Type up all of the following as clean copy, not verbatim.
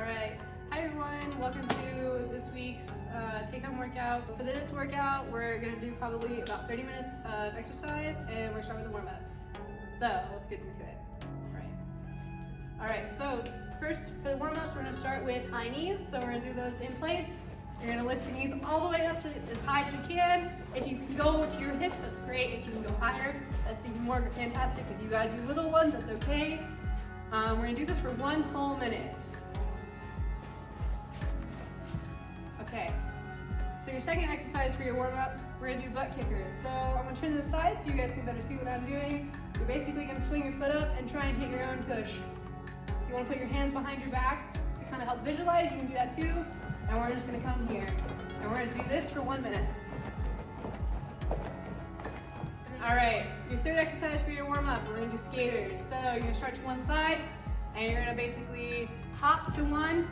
Alright, hi everyone, welcome to this week's take-home workout. For this workout, we're going to do probably about 30 minutes of exercise and we're going to start with a warm-up. So, let's get into it. Alright, so first for the warm-ups, we're going to start with high knees. So we're going to do those in place. You're going to lift your knees all the way up to as high as you can. If you can go to your hips, that's great. If you can go higher, that's even more fantastic. If you got to do little ones, that's okay. We're going to do this for 1 whole minute. Okay, so your second exercise for your warm-up, we're going to do butt kickers. So I'm going to turn this side so you guys can better see what I'm doing. You're basically going to swing your foot up and try and hit your own push. If you want to put your hands behind your back to kind of help visualize, you can do that too. And we're just going to come here. And we're going to do this for 1 minute. Alright, your third exercise for your warm-up, we're going to do skaters. So you're going to start to one side, and you're going to basically hop to one.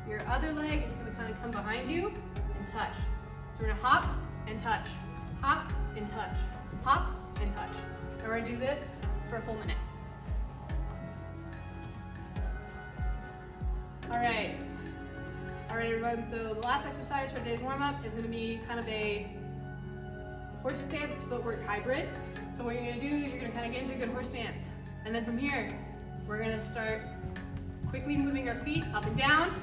Your other leg is going to kind of come behind you and touch. So we're going to hop and touch, hop and touch, hop and touch. And we're going to do this for a full minute. Alright, everyone, so the last exercise for today's warm-up is going to be kind of a horse stance footwork hybrid. So what you're going to do is you're going to kind of get into a good horse stance. And then from here, we're going to start quickly moving our feet up and down.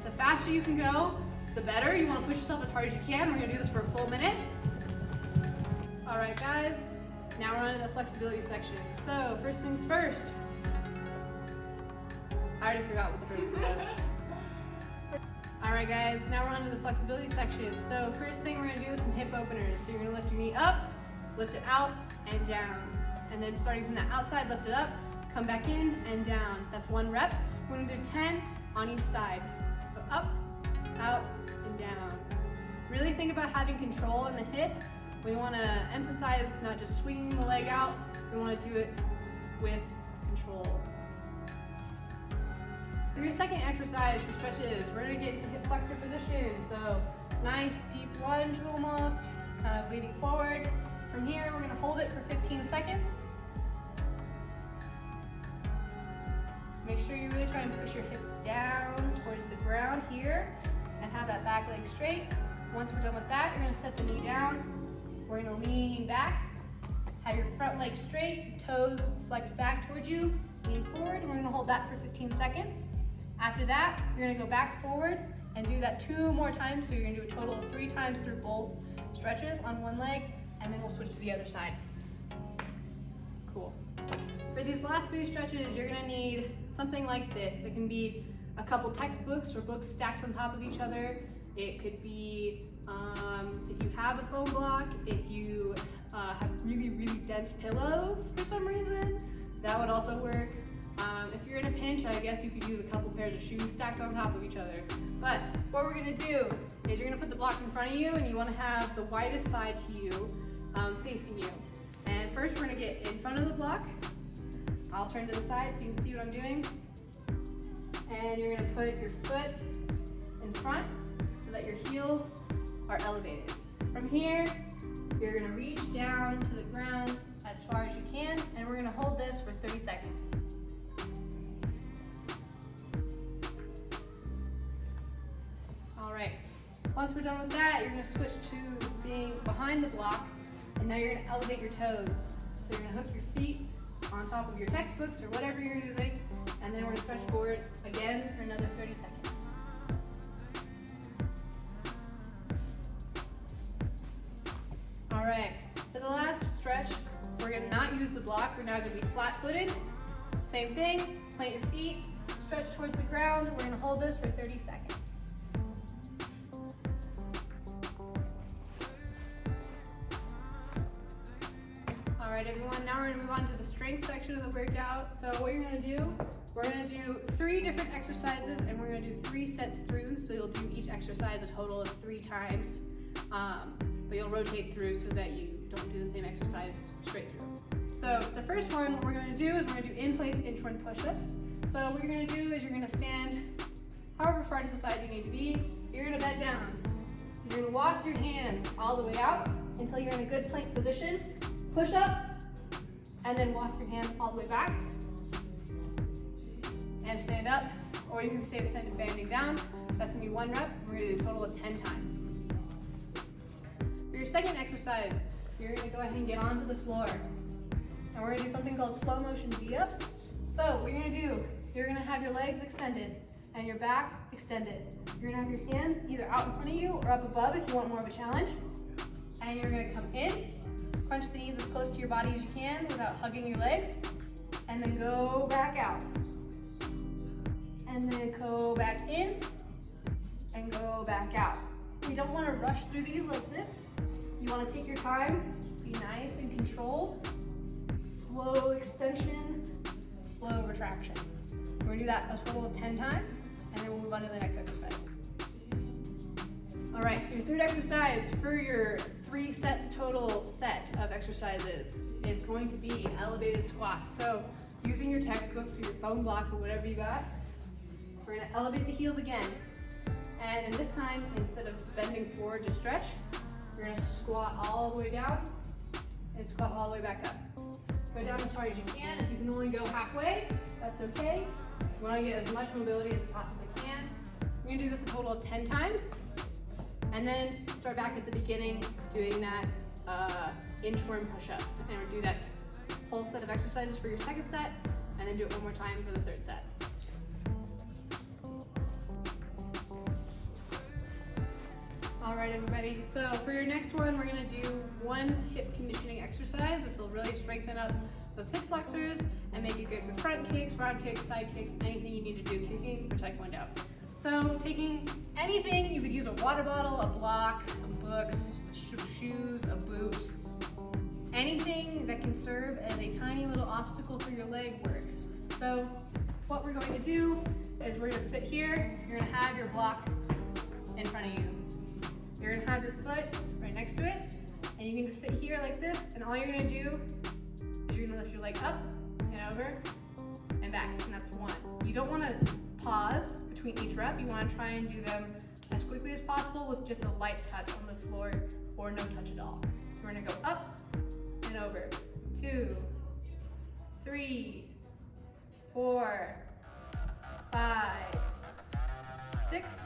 The faster you can go, the better. You want to push yourself as hard as you can. We're going to do this for a full minute. All right, guys. Now we're on to the flexibility section. So first things first. I already forgot what the first one was. All right, guys. Now we're on to the flexibility section. So first thing we're going to do is some hip openers. So you're going to lift your knee up, lift it out, and down. And then starting from the outside, lift it up, come back in, and down. That's 1 rep. We're going to do 10 on each side. So up, out, and down. Really think about having control in the hip. We want to emphasize not just swinging the leg out, we want to do it with control. For your second exercise for stretches, we're going to get into hip flexor position. So nice deep lunge almost, kind of leaning forward. From here, we're going to hold it for 15 seconds. Make sure you really try and push your hip down towards the ground here and have that back leg straight. Once we're done with that, you're going to set the knee down. We're going to lean back, have your front leg straight, toes flex back towards you, lean forward, and we're going to hold that for 15 seconds. After that, you're going to go back forward and do that 2 more times. So you're going to do a total of 3 times through both stretches on one leg, and then we'll switch to the other side. Cool. For these last 3 stretches, you're going to need something like this. It can be a couple textbooks or books stacked on top of each other. It could be if you have a foam block, if you have really, really dense pillows for some reason, that would also work. If you're in a pinch, I guess you could use a couple pairs of shoes stacked on top of each other. But what we're going to do is you're going to put the block in front of you, and you want to have the widest side to you facing you. And first we're going to get in front of the block. I'll turn to the side so you can see what I'm doing. And you're going to put your foot in front so that your heels are elevated. From here, you're going to reach down to the ground as far as you can, and we're going to hold this for 30 seconds. All right, once we're done with that, you're going to switch to being behind the block, and now you're going to elevate your toes. So you're going to hook your feet on top of your textbooks or whatever you're using, and then we're going to stretch forward again for another 30 seconds. All right, for the last stretch, we're going to not use the block. We're now going to be flat-footed. Same thing, plant your feet, stretch towards the ground. We're going to hold this for 30 seconds. All right, everyone, now we're going to move on to the strength section of the workout. So what you're going to do, we're going to do 3 different exercises, and we're going to do 3 sets through. So you'll do each exercise a total of 3 times. But you'll rotate through so that you don't do the same exercise straight through. So the first one we're going to do is we're going to do in-place inchworm push-ups. So what you're going to do is you're going to stand however far to the side you need to be. You're going to bend down. You're going to walk your hands all the way out until you're in a good plank position. Push up, and then walk your hands all the way back. And stand up or you can stay extended bending down. That's gonna be 1 rep. We're gonna do a total of 10 times. For your second exercise, you're gonna go ahead and get onto the floor. And we're gonna do something called slow motion V-ups. So what you're gonna do, you're gonna have your legs extended and your back extended. You're gonna have your hands either out in front of you or up above if you want more of a challenge. And you're gonna come in, crunch the knees as close to your body as you can without hugging your legs, and then go back out. And then go back in, and go back out. You don't wanna rush through these like this. You wanna take your time, be nice and controlled. Slow extension, slow retraction. We're gonna do that a total of 10 times, and then we'll move on to the next exercise. All right, your third exercise for your 3 sets total set of exercises is going to be elevated squats. So using your textbooks or your phone block or whatever you got, we're gonna elevate the heels again. And this time, instead of bending forward to stretch, you're gonna squat all the way down and squat all the way back up. Go down as far as you can. If you can only go halfway, that's okay. You wanna get as much mobility as you possibly can. We're gonna do this a total of 10 times. And then start back at the beginning doing that inchworm push-ups. And we'll do that whole set of exercises for your second set, and then do it one more time for the third set. All right, everybody, so for your next one, we're gonna do 1 hip conditioning exercise. This will really strengthen up those hip flexors and make it good for front kicks, front kicks, side kicks, anything you need to do kicking for Taekwondo. So taking anything, you could use a water bottle, a block, some books, shoes, a boot, anything that can serve as a tiny little obstacle for your leg works. So what we're going to do is we're gonna sit here, you're gonna have your block in front of you. You're gonna have your foot right next to it, and you can just sit here like this, and all you're gonna do is you're gonna lift your leg up and over and back, and that's 1. You don't wanna pause between each rep. You wanna try and do them as quickly as possible with just a light touch on the floor or no touch at all. So we're gonna go up and over. 2, 3, 4, 5, 6.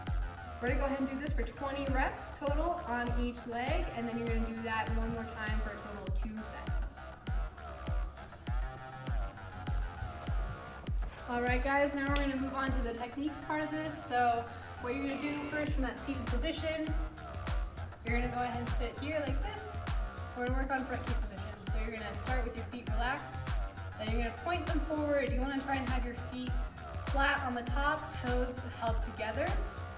We're gonna go ahead and do this for 20 reps total on each leg, and then you're gonna do that 1 more time for a total of 2 sets. All right, guys, now we're gonna move on to the techniques part of this. So what you're gonna do first from that seated position, you're gonna go ahead and sit here like this. We're gonna work on front kick position. So you're gonna start with your feet relaxed, then you're gonna point them forward. You wanna try and have your feet flat on the top, toes held together.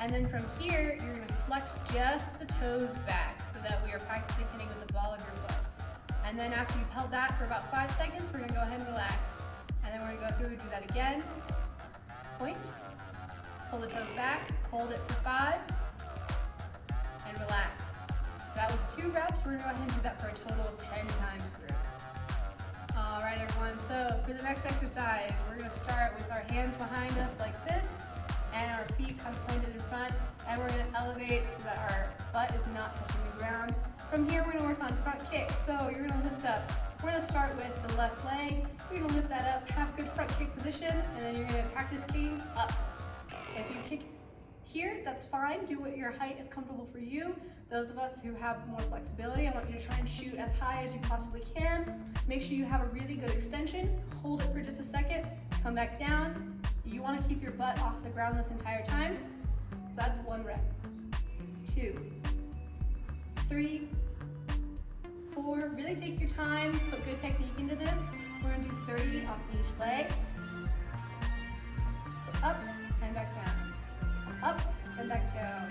And then from here, you're gonna flex just the toes back so that we are practicing hitting with the ball of your foot. And then after you've held that for about 5 seconds, we're gonna go ahead and relax. And then we're gonna go through and do that again. Point, pull the toes back, hold it for 5, and relax. So that was 2 reps. We're gonna go ahead and do that for a total of 10 times through. All right, everyone, so for the next exercise, we're gonna start with our hands behind us like this, and our feet kind of planted in front, and we're gonna elevate so that our butt is not touching the ground. From here, we're gonna work on front kicks. So you're gonna lift up. We're gonna start with the left leg. You're gonna lift that up, have good front kick position, and then you're gonna practice kicking up. If you kick here, that's fine. Do what your height is comfortable for you. Those of us who have more flexibility, I want you to try and shoot as high as you possibly can. Make sure you have a really good extension. Hold it for just a second, come back down. You wanna keep your butt off the ground this entire time. So that's 1 rep. 2, 3, 4. Really take your time, put good technique into this. We're gonna do 30 on each leg. So up and back down. Up and back down.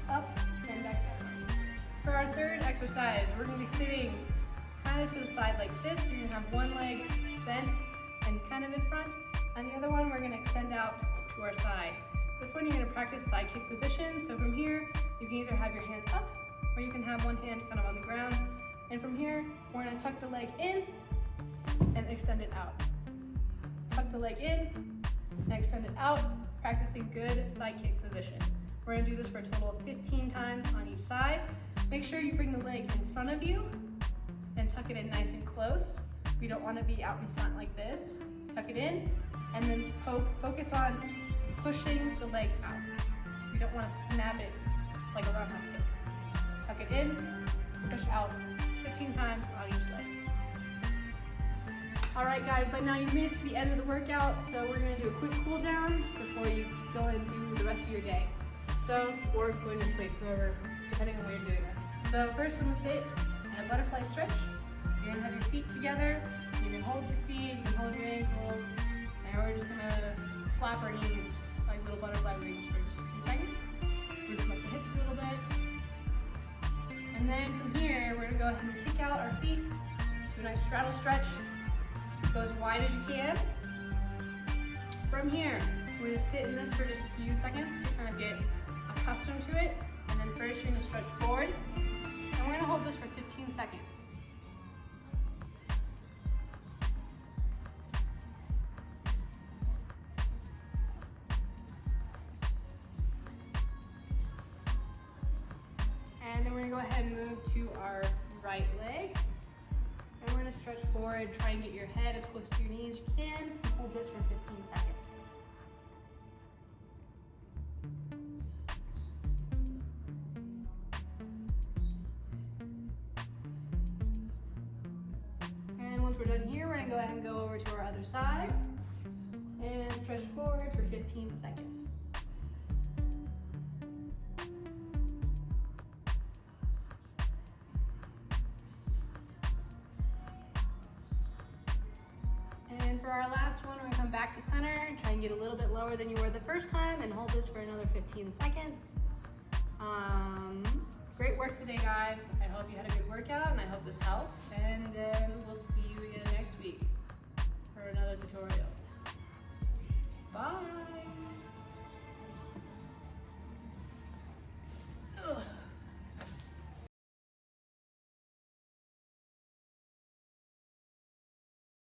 Up and back down. For our third exercise, we're gonna be sitting kind of to the side like this. You're gonna have 1 leg bent and kind of in front, and the other one we're gonna extend out to our side. This one you're gonna practice side kick position. So from here, you can either have your hands up, or you can have 1 hand kind of on the ground. And from here, we're gonna tuck the leg in and extend it out. Tuck the leg in and extend it out, practicing good side kick position. We're gonna do this for a total of 15 times on each side. Make sure you bring the leg in front of you and tuck it in nice and close. We don't wanna be out in front like this. Tuck it in, and then focus on pushing the leg out. You don't want to snap it like a roundhouse kick. Tuck it in, push out 15 times on each leg. All right guys, by now you've made it to the end of the workout, so we're gonna do a quick cool down before you go and do the rest of your day. So, or going to sleep, whoever, depending on where you're doing this. So first we're gonna sit in a butterfly stretch. You're gonna have your feet together. You can hold your feet, you can hold your ankles, and we're just gonna flap our knees like little butterfly wings for just a few seconds. Loosen up the hips a little bit. And then from here, we're gonna go ahead and kick out our feet to a nice straddle stretch. Go as wide as you can. From here, we're gonna sit in this for just a few seconds to kind of get accustomed to it. And then first you're gonna stretch forward. And we're gonna hold this for 15 seconds. And then we're gonna go ahead and move to our right leg. And we're gonna stretch forward, try and get your head as close to your knee as you can. Hold this for 15 seconds. And once we're done here, we're gonna go ahead and go over to our other side and stretch forward for 15 seconds. And for our last one, we're gonna come back to center and try and get a little bit lower than you were the first time and hold this for another 15 seconds. Great work today, guys. I hope you had a good workout and I hope this helped. And we'll see you again next week.